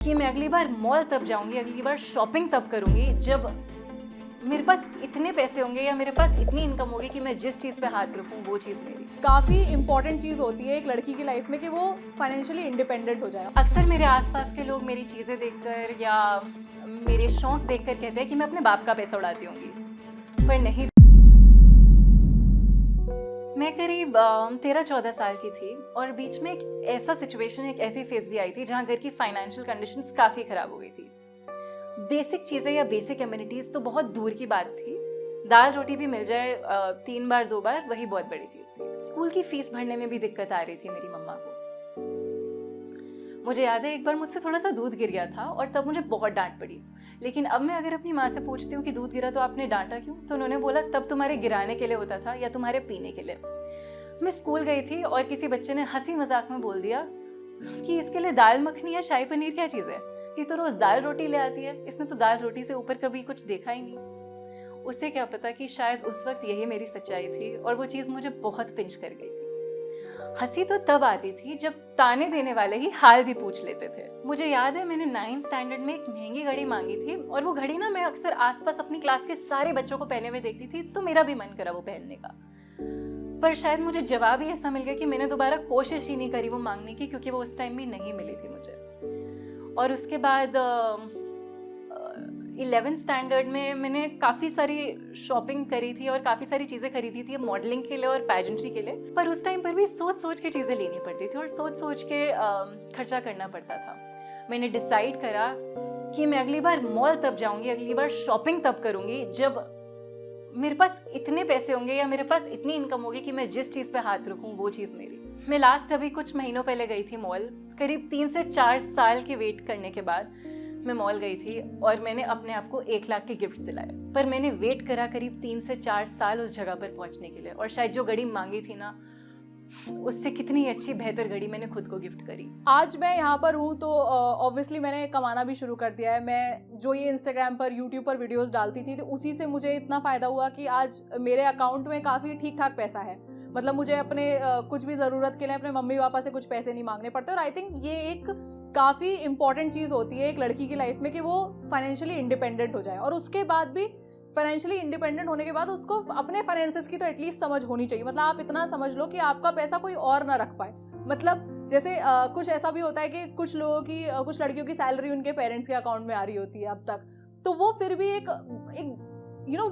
कि मैं अगली बार मॉल तब जाऊंगी, अगली बार शॉपिंग तब करूंगी जब मेरे पास इतने पैसे होंगे या मेरे पास इतनी इनकम होगी कि मैं जिस चीज़ पे हाथ रखूं वो चीज़ मेरी। काफ़ी इंपॉर्टेंट चीज़ होती है एक लड़की की लाइफ में कि वो फाइनेंशियली इंडिपेंडेंट हो जाए। अक्सर मेरे आसपास के लोग मेरी चीज़ें देखकर या मेरे शौक देखकर कहते हैं कि मैं अपने बाप का पैसा उड़ाती होंगी, पर नहीं। मैं करीब 13-14 साल की थी और बीच में एक ऐसा सिचुएशन, एक ऐसी फेज भी आई थी जहाँ घर की फाइनेंशियल कंडीशंस काफ़ी ख़राब हो गई थी। बेसिक चीज़ें या बेसिक एमिनिटीज़ तो बहुत दूर की बात थी, दाल रोटी भी मिल जाए 3 बार 2 बार वही बहुत बड़ी चीज़ थी। स्कूल की फीस भरने में भी दिक्कत आ रही थी मेरी मम्मा को। मुझे याद है एक बार मुझसे थोड़ा सा दूध गिर गया था और तब मुझे बहुत डांट पड़ी, लेकिन अब मैं अगर अपनी माँ से पूछती हूँ कि दूध गिरा तो आपने डांटा क्यों, तो उन्होंने बोला तब तुम्हारे गिराने के लिए होता था या तुम्हारे पीने के लिए। मैं स्कूल गई थी और किसी बच्चे ने हंसी मजाक में बोल दिया कि इसके लिए दाल मखनी या शाही पनीर क्या चीज़ है, ये तो रोज़ दाल रोटी ले आती है, इसने तो दाल रोटी से ऊपर कभी कुछ देखा ही नहीं। उसे क्या पता कि शायद उस वक्त यही मेरी सच्चाई थी और वो चीज़ मुझे बहुत पिंच कर गई थी। हंसी तो तब आती थी जब ताने देने वाले ही हाल भी पूछ लेते थे। मुझे याद है मैंने 9th स्टैंडर्ड में एक महंगी घड़ी मांगी थी और वो घड़ी ना मैं अक्सर आसपास अपनी क्लास के सारे बच्चों को पहने हुए देखती थी, तो मेरा भी मन करा वो पहनने का। पर शायद मुझे जवाब ही ऐसा मिल गया कि मैंने दोबारा कोशिश ही नहीं करी वो मांगने की, क्योंकि वो उस टाइम भी नहीं मिली थी मुझे। और उसके बाद 11th स्टैंडर्ड में मैंने काफ़ी सारी शॉपिंग करी थी और काफ़ी सारी चीज़ें खरीदी थी मॉडलिंग के लिए और पैजेंट्री के लिए, पर उस टाइम पर भी सोच सोच के चीज़ें लेनी पड़ती थी और सोच सोच के खर्चा करना पड़ता था। मैंने डिसाइड करा कि मैं अगली बार मॉल तब जाऊंगी, अगली बार शॉपिंग तब करूंगी जब मेरे पास इतने पैसे होंगे या मेरे पास इतनी इनकम होगी कि मैं जिस चीज़ पे हाथ रखूं वो चीज़ मेरी। मैं लास्ट अभी कुछ महीनों पहले गई थी मॉल, करीब 3 से 4 साल के वेट करने के बाद मैं मॉल गई थी और मैंने अपने आप को 1 लाख के गिफ्ट दिलाए। पर मैंने वेट करा करीब 3 से 4 साल उस जगह पर पहुंचने के लिए, और शायद जो घड़ी मांगी थी ना उससे कितनी अच्छी बेहतर घड़ी मैंने खुद को गिफ्ट करी। आज मैं यहाँ पर हूँ तो ऑब्वियसली मैंने कमाना भी शुरू कर दिया है। मैं जो ये इंस्टाग्राम पर, यूट्यूब पर वीडियोस डालती थी तो उसी से मुझे इतना फ़ायदा हुआ कि आज मेरे अकाउंट में काफ़ी ठीक ठाक पैसा है। मतलब मुझे अपने कुछ भी ज़रूरत के लिए अपने मम्मी पापा से कुछ पैसे नहीं मांगने पड़ते। और आई थिंक ये एक काफ़ी इंपॉर्टेंट चीज़ होती है एक लड़की की लाइफ में कि वो फाइनेंशियली इंडिपेंडेंट हो जाए, और उसके बाद भी फाइनेंशियली इंडिपेंडेंट होने के बाद उसको अपने फाइनेंसेस की तो एटलीस्ट समझ होनी चाहिए। मतलब आप इतना समझ लो कि आपका पैसा कोई और ना रख पाए। मतलब जैसे कुछ ऐसा भी होता है कि कुछ लोगों की कुछ लड़कियों की सैलरी उनके पेरेंट्स के अकाउंट में आ रही होती है अब तक, तो वो फिर भी एक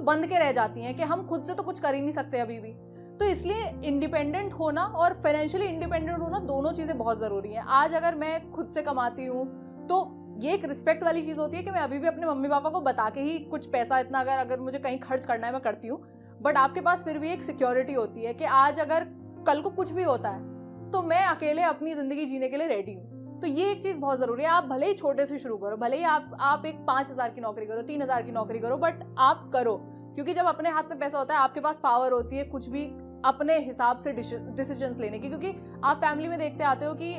बंद के रह जाती हैं कि हम खुद से तो कुछ कर ही नहीं सकते अभी भी। तो इसलिए इंडिपेंडेंट होना और फाइनेंशियली इंडिपेंडेंट होना दोनों चीज़ें बहुत ज़रूरी हैं। आज अगर मैं खुद से कमाती हूँ तो ये एक रिस्पेक्ट वाली चीज़ होती है कि मैं अभी भी अपने मम्मी पापा को बता के ही कुछ पैसा इतना अगर मुझे कहीं खर्च करना है मैं करती हूँ। बट आपके पास फिर भी एक सिक्योरिटी होती है कि आज अगर कल को कुछ भी होता है तो मैं अकेले अपनी ज़िंदगी जीने के लिए रेडी हूँ। तो ये एक चीज़ बहुत ज़रूरी है। आप भले ही छोटे से शुरू करो, भले ही आप एक 5,000 की नौकरी करो, 3,000 की नौकरी करो, बट आप करो, क्योंकि जब अपने हाथ में पैसा होता है आपके पास पावर होती है कुछ भी अपने हिसाब से डिसीजंस लेने की। क्योंकि आप फैमिली में देखते आते हो कि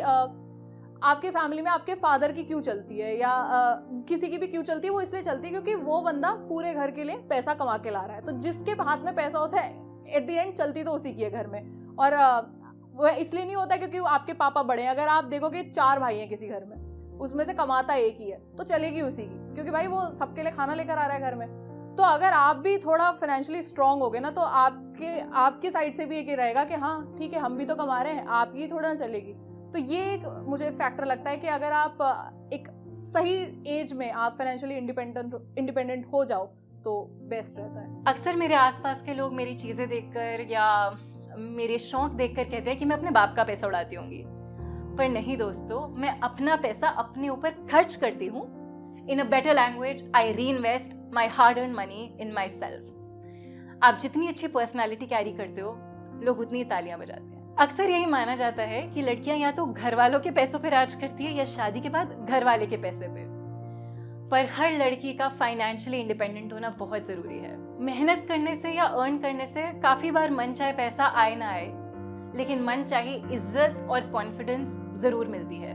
आपके फैमिली में आपके फादर की क्यों चलती है या किसी की भी क्यों चलती है, वो इसलिए चलती है क्योंकि वो बंदा पूरे घर के लिए पैसा कमा के ला रहा है। तो जिसके हाथ में पैसा होता है एट द एंड चलती तो उसी की है घर में। और वो इसलिए नहीं होता क्योंकि आपके पापा बड़े हैं। अगर आप देखोगे 4 भाई हैं किसी घर में, उसमें से कमाता एक ही है तो चलेगी उसी की, क्योंकि भाई वो सबके लिए खाना लेकर आ रहा है घर में। तो अगर आप भी थोड़ा फाइनेंशियली स्ट्रांग हो गए ना तो आपकी साइड से भी एक ही रहेगा कि हाँ ठीक है हम भी तो कमा रहे हैं, आपकी थोड़ा ना चलेगी। तो ये एक मुझे फैक्टर लगता है कि अगर आप एक सही एज में आप फाइनेंशियली इंडिपेंडेंट हो जाओ तो बेस्ट रहता है। अक्सर मेरे आसपास के लोग मेरी चीज़ें देखकर या मेरे शौक देखकर कहते हैं कि मैं अपने बाप का पैसा उड़ाती होंगी, पर नहीं दोस्तों, मैं अपना पैसा अपने ऊपर खर्च करती हूँ। इन अ बेटर लैंग्वेज, आई री invest my hard earn money in my self. आप जितनी अच्छी पर्सनैलिटी कैरी करते हो लोग उतनी तालियां बजाते हैं। अक्सर यही माना जाता है कि लड़कियां या तो घर वालों के पैसों पर राज करती है या शादी के बाद घर वाले के पैसे पे। पर हर लड़की का फाइनेंशियली इंडिपेंडेंट होना बहुत ज़रूरी है। मेहनत करने से या अर्न करने से काफ़ी बार मन चाहे पैसा आए ना आए, लेकिन मन चाहे इज्जत और कॉन्फिडेंस ज़रूर मिलती है।